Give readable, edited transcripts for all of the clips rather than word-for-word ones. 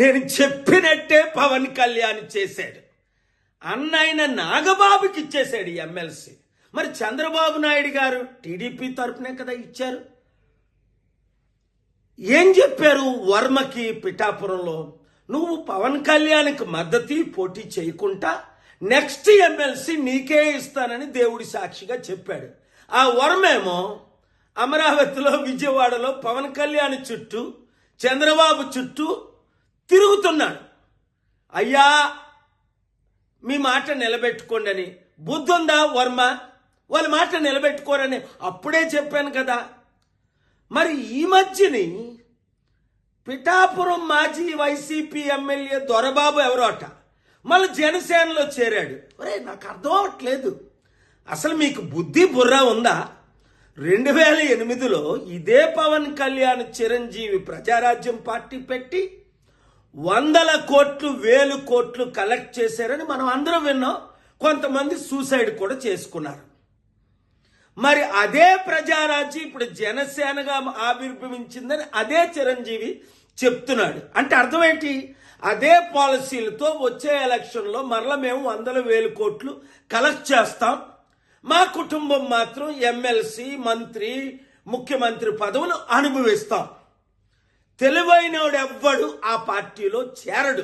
నేను చెప్పినట్టే పవన్ కళ్యాణ్ చేశాడు. అన్నైన నాగబాబుకి ఇచ్చేశాడు ఎమ్మెల్సీ. మరి చంద్రబాబు నాయుడు గారు టీడీపీ తరపునే కదా ఇచ్చారు. ఏం చెప్పారు వర్మకి పిఠాపురంలో? నువ్వు పవన్ కళ్యాణ్కి మద్దతు పోటీ చేయకుండా నెక్స్ట్ ఎమ్మెల్సీ నీకే ఇస్తానని దేవుడి సాక్షిగా చెప్పాడు. ఆ వర్మేమో అమరావతిలో, విజయవాడలో పవన్ కళ్యాణ్ చుట్టూ, చంద్రబాబు చుట్టూ తిరుగుతున్నాడు. అయ్యా మీ మాట నిలబెట్టుకోండి అని. బుద్ధుందా వర్మ? వాళ్ళ మాట నిలబెట్టుకోరని అప్పుడే చెప్పాను కదా. మరి ఈ మధ్యని పిఠాపురం మాజీ వైసీపీ ఎమ్మెల్యే దొరబాబు ఎవరోట మళ్ళీ జనసేనలో చేరాడు. ఒరే నాకు అర్థం అవ్వట్లేదు, అసలు మీకు బుద్ధి బుర్ర ఉందా? 2008లో ఇదే పవన్ కళ్యాణ్ చిరంజీవి ప్రజారాజ్యం పార్టీ పెట్టి 100 కోట్లు 1000 కోట్లు కలెక్ట్ చేశారని మనం అందరం విన్నాం. కొంతమంది సూసైడ్ కూడా చేసుకున్నారు. మరి అదే ప్రజారాజ్యం ఇప్పుడు జనసేనగా ఆవిర్భవించిందని అదే చిరంజీవి చెప్తున్నాడు. అంటే అర్థం ఏంటి? అదే పాలసీలతో వచ్చే ఎలక్షన్లో మరలా మేము 100,000 కోట్లు కలెక్ట్ చేస్తాం, మా కుటుంబం మాత్రం ఎమ్మెల్సీ, మంత్రి, ముఖ్యమంత్రి పదవులు అనుభవిస్తాం. తెలివైనోడు ఎవ్వడు ఆ పార్టీలో చేరడు.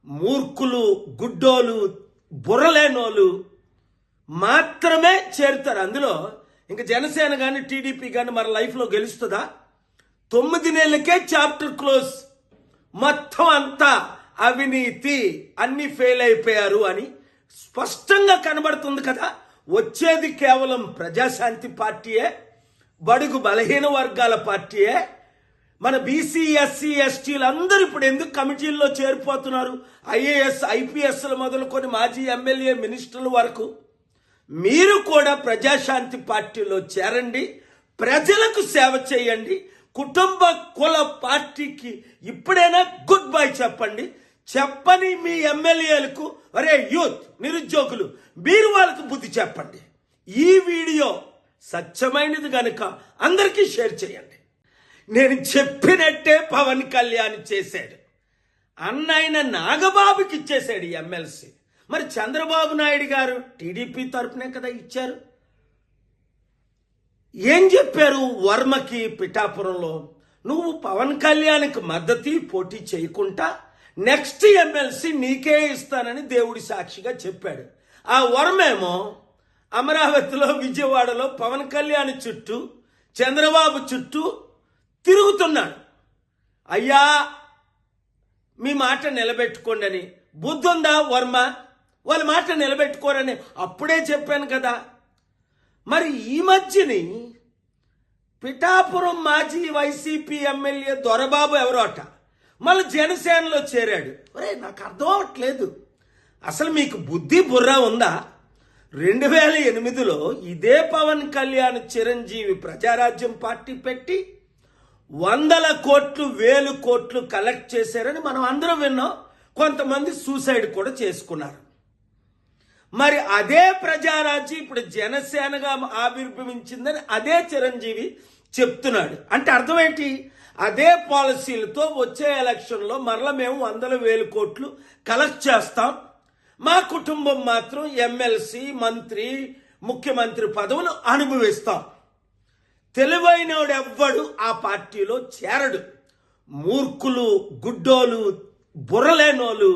మూర్ఖులు, గుడ్డోలు, బుర్రలేనోళ్ళు మాత్రమే చేరుతారు అందులో. ఇంకా జనసేన కానీ టీడీపీ కానీ మన లైఫ్లో గెలుస్తుందా? 9 నెలలకే చాప్టర్ క్లోజ్. మొత్తం అంతా అవినీతి, అన్ని ఫెయిల్ అయిపోయారు అని స్పష్టంగా కనబడుతుంది కదా. వచ్చేది కేవలం ప్రజాశాంతి పార్టీయే, బడుగు బలహీన వర్గాల పార్టీయే. మన బీసీ, ఎస్సీ, ఎస్టీలు అందరూ ఇప్పుడు ఎందుకు కమిటీల్లో చేరిపోతున్నారు? ఐఏఎస్, ఐపీఎస్లు మొదలుకొని మాజీ ఎమ్మెల్యే, మినిస్టర్ల వరకు. మీరు కూడా ప్రజాశాంతి పార్టీలో చేరండి, ప్రజలకు సేవ చేయండి. కుటుంబ కుల పార్టీకి ఇప్పుడైనా గుడ్ బై చెప్పండి. చెప్పని మీ ఎమ్మెల్యేలకు, అరే యూత్, నిరుద్యోగులు, మీరు వాళ్ళకు బుద్ధి చెప్పండి. ఈ వీడియో సత్యమైనది కనుక అందరికీ షేర్ చేయండి. నేను చెప్పినట్టే పవన్ కళ్యాణ్ చేశాడు. అన్నైన నాగబాబుకి ఇచ్చేశాడు ఎమ్మెల్సీ. మరి చంద్రబాబు నాయుడు గారు టీడీపీ తరపునే కదా ఇచ్చారు. ఏం చెప్పారు వర్మకి పిఠాపురంలో? నువ్వు పవన్ కళ్యాణ్కి మద్దతు పోటీ చేయకుండా నెక్స్ట్ ఎమ్మెల్సీ నీకే ఇస్తానని దేవుడి సాక్షిగా చెప్పాడు. ఆ వర్మేమో అమరావతిలో, విజయవాడలో పవన్ కళ్యాణ్ చుట్టూ, చంద్రబాబు చుట్టూ తిరుగుతున్నాడు. అయ్యా మీ మాట నిలబెట్టుకోండి అని. బుద్ధుందా వర్మ? వాళ్ళ మాట నిలబెట్టుకోరని అప్పుడే చెప్పాను కదా. మరి ఈ మధ్యని పిఠాపురం మాజీ వైసీపీ ఎమ్మెల్యే దొరబాబు ఎవరోట మళ్ళీ జనసేనలో చేరాడు. ఒరే నాకు అర్థం అవ్వట్లేదు, అసలు మీకు బుద్ధి బుర్ర ఉందా? 2008లో ఇదే పవన్ కళ్యాణ్ చిరంజీవి ప్రజారాజ్యం పార్టీ పెట్టి 100 కోట్లు 1000 కోట్లు కలెక్ట్ చేశారని మనం అందరం విన్నాం. కొంతమంది సూసైడ్ కూడా చేసుకున్నారు. మరి అదే ప్రజారాజ్యం ఇప్పుడు జనసేనగా ఆవిర్భవించిందని అదే చిరంజీవి చెప్తున్నాడు. అంటే అర్థం ఏంటి? అదే పాలసీలతో వచ్చే ఎలక్షన్లో మరలా మేము 100,000 కోట్లు కలెక్ట్ చేస్తాం, మా కుటుంబం మాత్రం ఎమ్మెల్సీ, మంత్రి, ముఖ్యమంత్రి పదవులు అనుభవిస్తాం. తెలివైనోడు ఎవ్వడు ఆ పార్టీలో చేరడు. మూర్ఖులు, గుడ్డోలు, బుర్రలేనోళ్ళు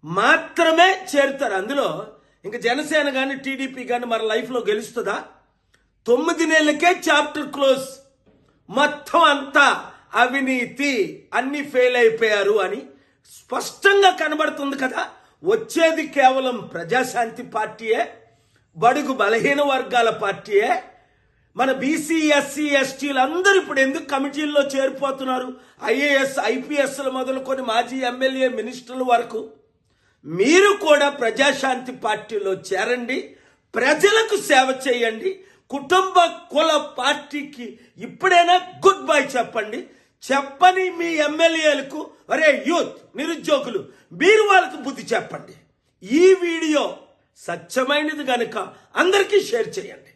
మాత్రమే చేరుతారు అందులో. ఇంకా జనసేన కానీ టీడీపీ కానీ మన లైఫ్లో గెలుస్తుందా? 9 నెలలకే చాప్టర్ క్లోజ్. మొత్తం అంతా అవినీతి, అన్ని ఫెయిల్ అయిపోయారు అని స్పష్టంగా కనబడుతుంది కదా. వచ్చేది కేవలం ప్రజాశాంతి పార్టీయే, బడుగు బలహీన వర్గాల పార్టీయే. మన బీసీ, ఎస్సీ, ఎస్టీలు అందరూ ఇప్పుడు ఎందుకు కమిటీల్లో చేరిపోతున్నారు? ఐఏఎస్, ఐపీఎస్లు మొదలుకొని మాజీ ఎమ్మెల్యే, మినిస్టర్ల వరకు. మీరు కూడా ప్రజాశాంతి పార్టీలో చేరండి, ప్రజలకు సేవ చేయండి. కుటుంబ కుల పార్టీకి ఇప్పుడైనా గుడ్ బై చెప్పండి. చెప్పని మీ ఎమ్మెల్యేలకు, అరే యూత్, నిరుద్యోగులు, మీరు వాళ్ళకు బుద్ధి చెప్పండి. ఈ వీడియో సత్యమైనది కనుక అందరికీ షేర్ చేయండి.